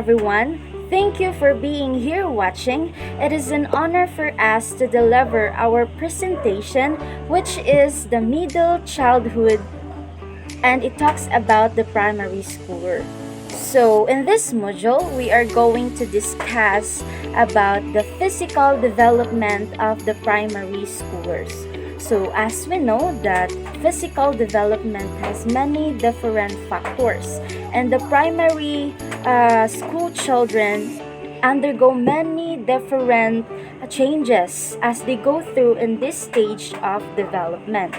everyone. Thank you for being here watching. It is an honor for us to deliver our presentation, which is the middle childhood, and it talks about the primary schooler. So in this module, we are going to discuss about the physical development of the primary schoolers. So as we know that physical development has many different factors, and the primary school children undergo many different changes as they go through in this stage of development.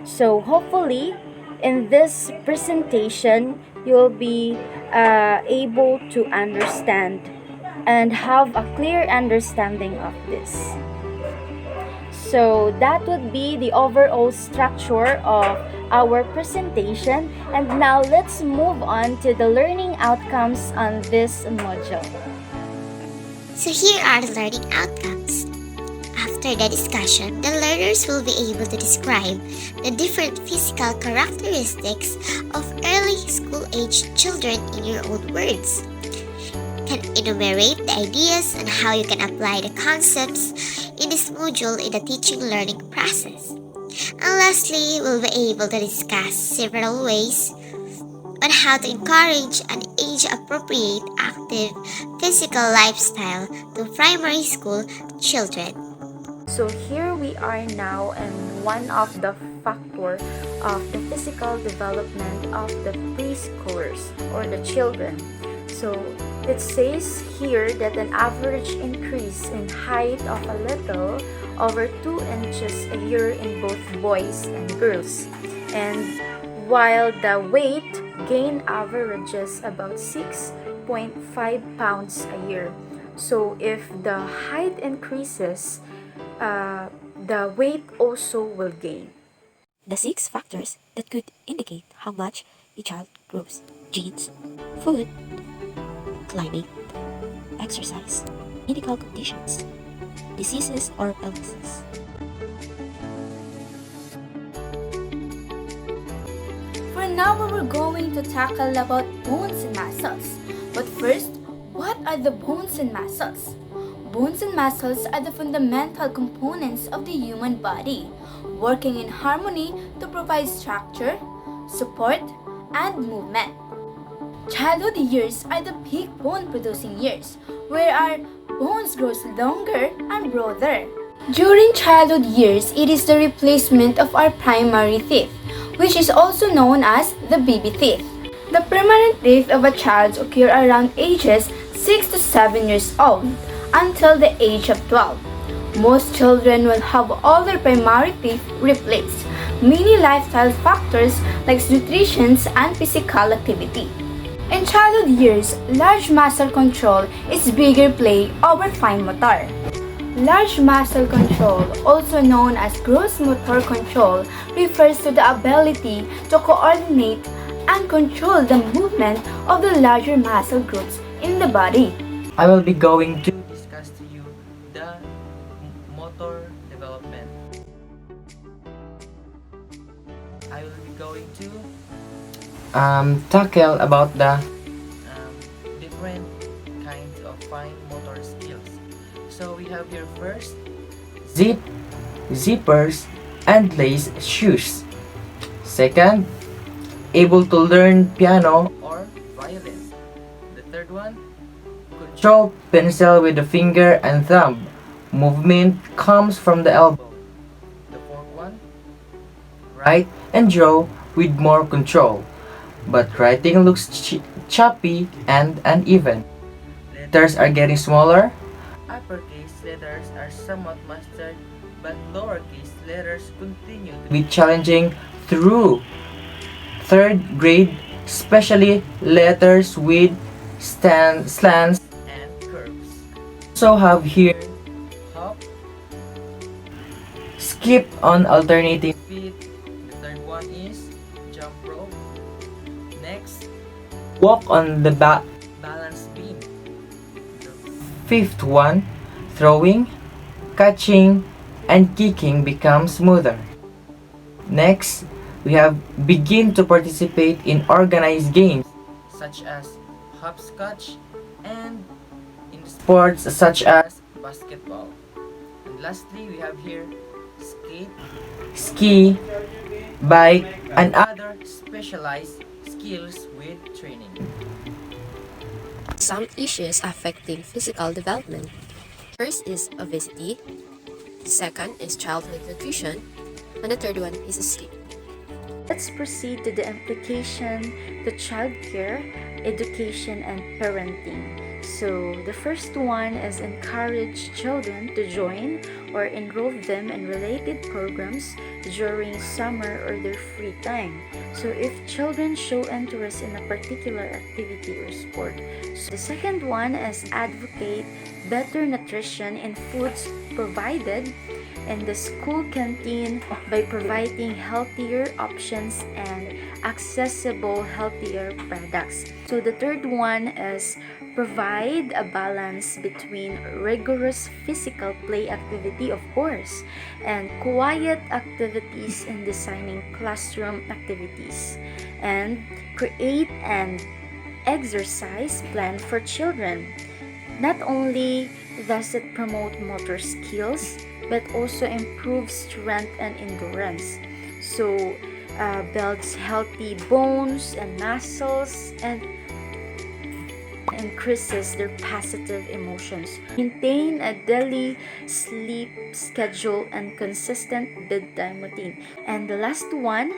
So hopefully in this presentation you will be able to understand and have a clear understanding of this. So that would be the overall structure of our presentation, and now let's move on to the learning outcomes on this module. So here are the learning outcomes. After the discussion, the learners will be able to describe the different physical characteristics of early school-age children in your own words. Can enumerate the ideas on how you can apply the concepts in this module in the teaching-learning process. And lastly, we'll be able to discuss several ways on how to encourage an age-appropriate active physical lifestyle to primary school children. So here we are now in one of the factor of the physical development of the preschoolers or the children. So it says here that an average increase in height of a little over 2 inches a year in both boys and girls, and while the weight gain averages about 6.5 pounds a year. So if the height increases, the weight also will gain. The 6 factors that could indicate how much a child grows: genes, food, climate, exercise, medical conditions, diseases or illnesses. For now, we're going to tackle about bones and muscles. But first, what are the bones and muscles? Bones and muscles are the fundamental components of the human body, working in harmony to provide structure, support, and movement. Childhood years are the peak bone-producing years, where our bones grow longer and broader. During childhood years, it is the replacement of our primary teeth, which is also known as the baby teeth. The permanent teeth of a child occur around ages 6 to 7 years old until the age of 12. Most children will have all their primary teeth replaced. Many lifestyle factors like nutrition and physical activity. In childhood years, large muscle control is bigger play over fine motor. Large muscle control, also known as gross motor control, refers to the ability to coordinate and control the movement of the larger muscle groups in the body. I will be going to discuss to you the motor development. I will be going to tackle about the different kinds of fine motor skills. So we have here first zippers and lace shoes. Second, able to learn piano or violin. The third one, control pencil with the finger and thumb. Movement comes from the elbow. The fourth one, write and draw with more control, but writing looks choppy and uneven. Letters are getting smaller. Uppercase letters are somewhat mastered, but lowercase letters continue to be challenging through third grade, especially letters with slants and curves. So have here hop, skip on alternating feet. The third one is jump rope. Next, walk on the balance beam. The fifth one, throwing, catching, and kicking becomes smoother. Next, we have begin to participate in organized games such as hopscotch, and in sports such as basketball. And lastly, we have here skate, ski, bike, and other specialized skills with training. Some issues affecting physical development. First is obesity, second is childhood nutrition, and the third one is sleep. Let's proceed to the implication to childcare, education, and parenting. So, the first one is encourage children to join or enroll them in related programs during summer or their free time. So, if children show interest in a particular activity or sport. So, the second one is advocate better nutrition in foods provided in the school canteen by providing healthier options and accessible healthier products. So the third one is provide a balance between rigorous physical play activity, of course, and quiet activities in designing classroom activities, and create an exercise plan for children. Not only does it promote motor skills, but also improves strength and endurance. So, builds healthy bones and muscles and increases their positive emotions. Maintain a daily sleep schedule and consistent bedtime routine. And the last one,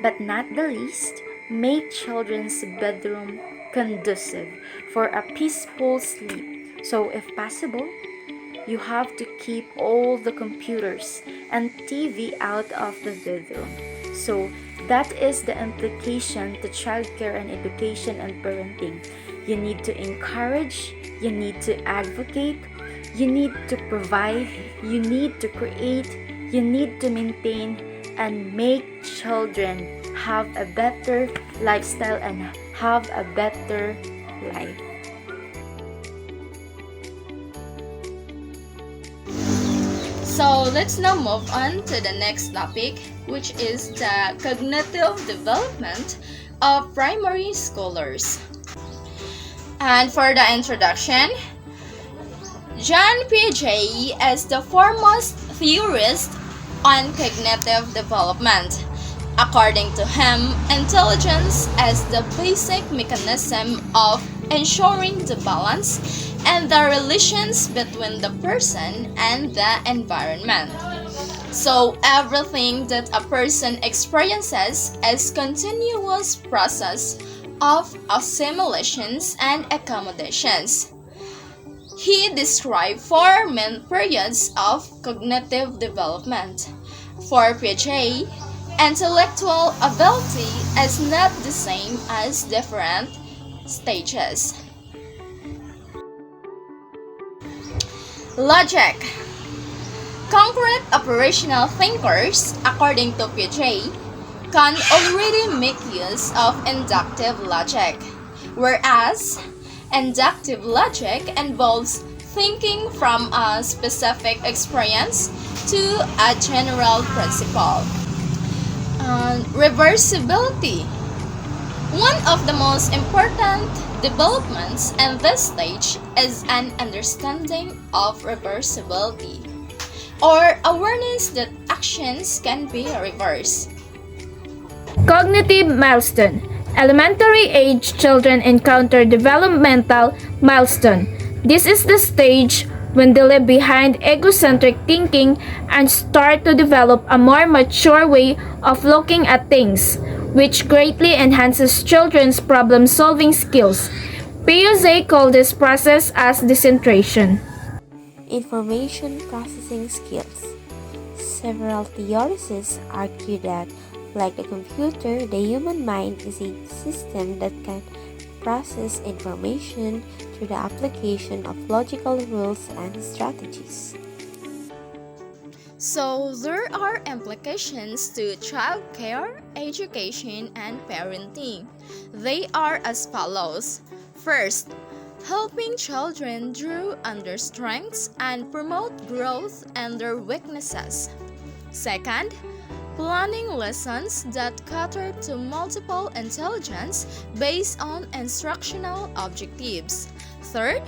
but not the least, make children's bedroom conducive for a peaceful sleep. So, if possible, you have to keep all the computers and TV out of the bedroom. So that is the implication to childcare and education and parenting. You need to encourage, you need to advocate, you need to provide, you need to create, you need to maintain and make children have a better lifestyle and have a better life. So let's now move on to the next topic, which is the cognitive development of primary scholars. And for the introduction, John Piaget is the foremost theorist on cognitive development. According to him, intelligence is the basic mechanism of ensuring the balance and the relations between the person and the environment. So everything that a person experiences is continuous process of assimilations and accommodations. He described four main periods of cognitive development. For Piaget, intellectual ability is not the same as different stages. Logic. Concrete operational thinkers, according to Piaget, can already make use of inductive logic, whereas inductive logic involves thinking from a specific experience to a general principle. Reversibility. One of the most important developments in this stage is an understanding of reversibility, or awareness that actions can be reversed. Cognitive milestone. Elementary age children encounter developmental milestone. This is the stage when they leave behind egocentric thinking and start to develop a more mature way of looking at things, which greatly enhances children's problem-solving skills. Piaget called this process as decentration. Information processing skills. Several theorists argue that, like the computer, the human mind is a system that can process information through the application of logical rules and strategies. So there are implications to child care, education, and parenting. They are as follows. First, helping children draw on their strengths and promote growth and their weaknesses. Second, planning lessons that cater to multiple intelligence based on instructional objectives. Third,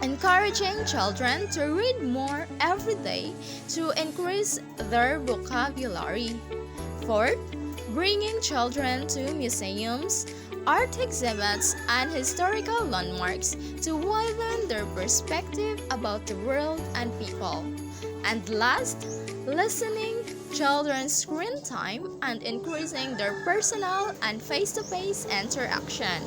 encouraging children to read more every day to increase their vocabulary. Fourth, bringing children to museums, art exhibits, and historical landmarks to widen their perspective about the world and people. And last, lessening children's screen time and increasing their personal and face-to-face interaction.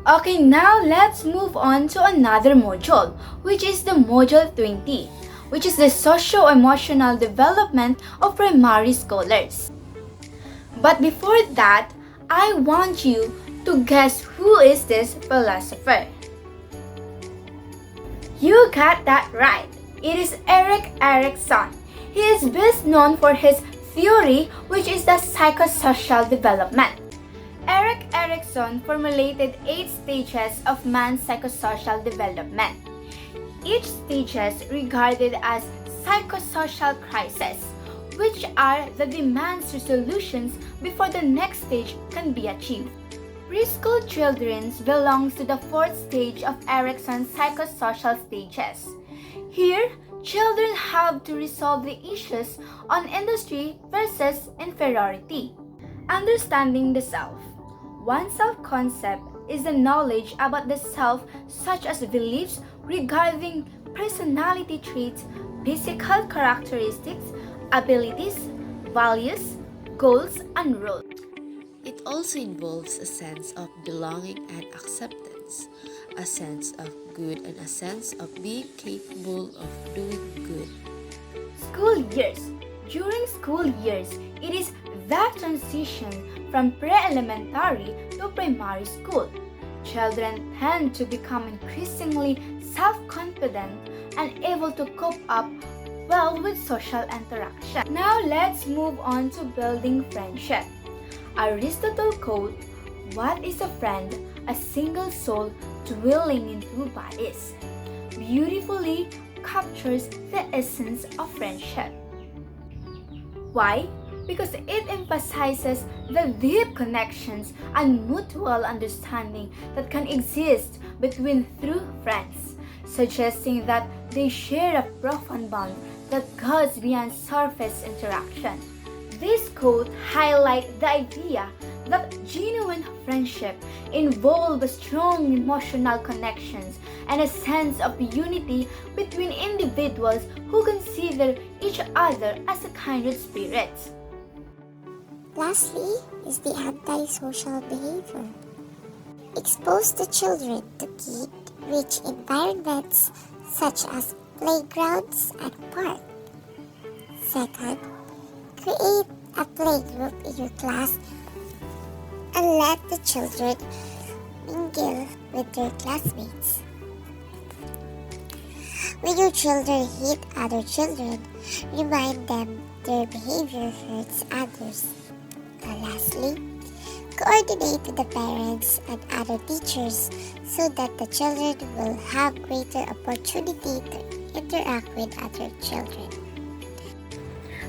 Okay, now let's move on to another module, which is the Module 20, which is the socio-emotional development of primary scholars. But before that, I want you to guess who is this philosopher. You got that right. It is Erik Erikson. He is best known for his theory, which is the psychosocial development. Erik Erikson formulated 8 stages of man's psychosocial development. Each stage is regarded as psychosocial crisis, which are the demands resolutions before the next stage can be achieved. Preschool children belongs to the 4th stage of Erikson's psychosocial stages. Here, children have to resolve the issues on industry versus inferiority. Understanding the self. One self-concept is the knowledge about the self, such as beliefs regarding personality traits, physical characteristics, abilities, values, goals, and roles. It also involves a sense of belonging and acceptance, a sense of good and a sense of being capable of doing good. School years. During school years, it is that transition from pre-elementary to primary school. Children tend to become increasingly self-confident and able to cope up well with social interaction. Now let's move on to building friendship. Aristotle quote, "What is a friend? A single soul dwelling in 2 bodies," beautifully captures the essence of friendship. Why? Because it emphasizes the deep connections and mutual understanding that can exist between true friends, suggesting that they share a profound bond that goes beyond surface interaction. This quote highlights the idea that genuine friendship involves strong emotional connections and a sense of unity between individuals who consider each other as a kindred spirits. Lastly is the antisocial behavior. Expose the children to kid-rich environments such as playgrounds and parks. Second, create a playgroup in your class and let the children mingle with their classmates. When your children hit other children, remind them their behavior hurts others. And lastly, coordinate with the parents and other teachers so that the children will have greater opportunity to interact with other children.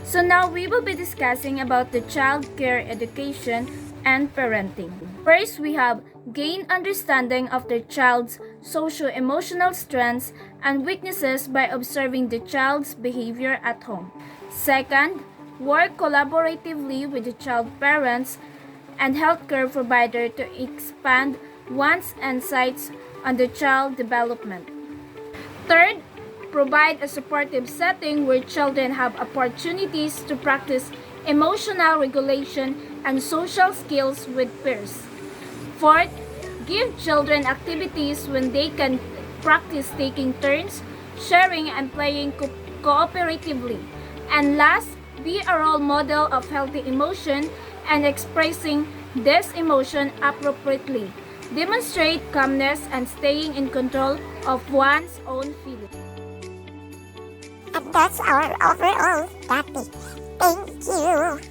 So now we will be discussing about the child care education and parenting. First, we have gain understanding of the child's socio-emotional strengths and weaknesses by observing the child's behavior at home. Second, work collaboratively with the child parents and healthcare provider to expand one's insights on the child development. Third, provide a supportive setting where children have opportunities to practice emotional regulation and social skills with peers. Fourth, give children activities when they can practice taking turns, sharing and playing cooperatively. And last, be a role model of healthy emotion and expressing this emotion appropriately. Demonstrate calmness and staying in control of one's own feelings. And that's our overall topic. Thank you.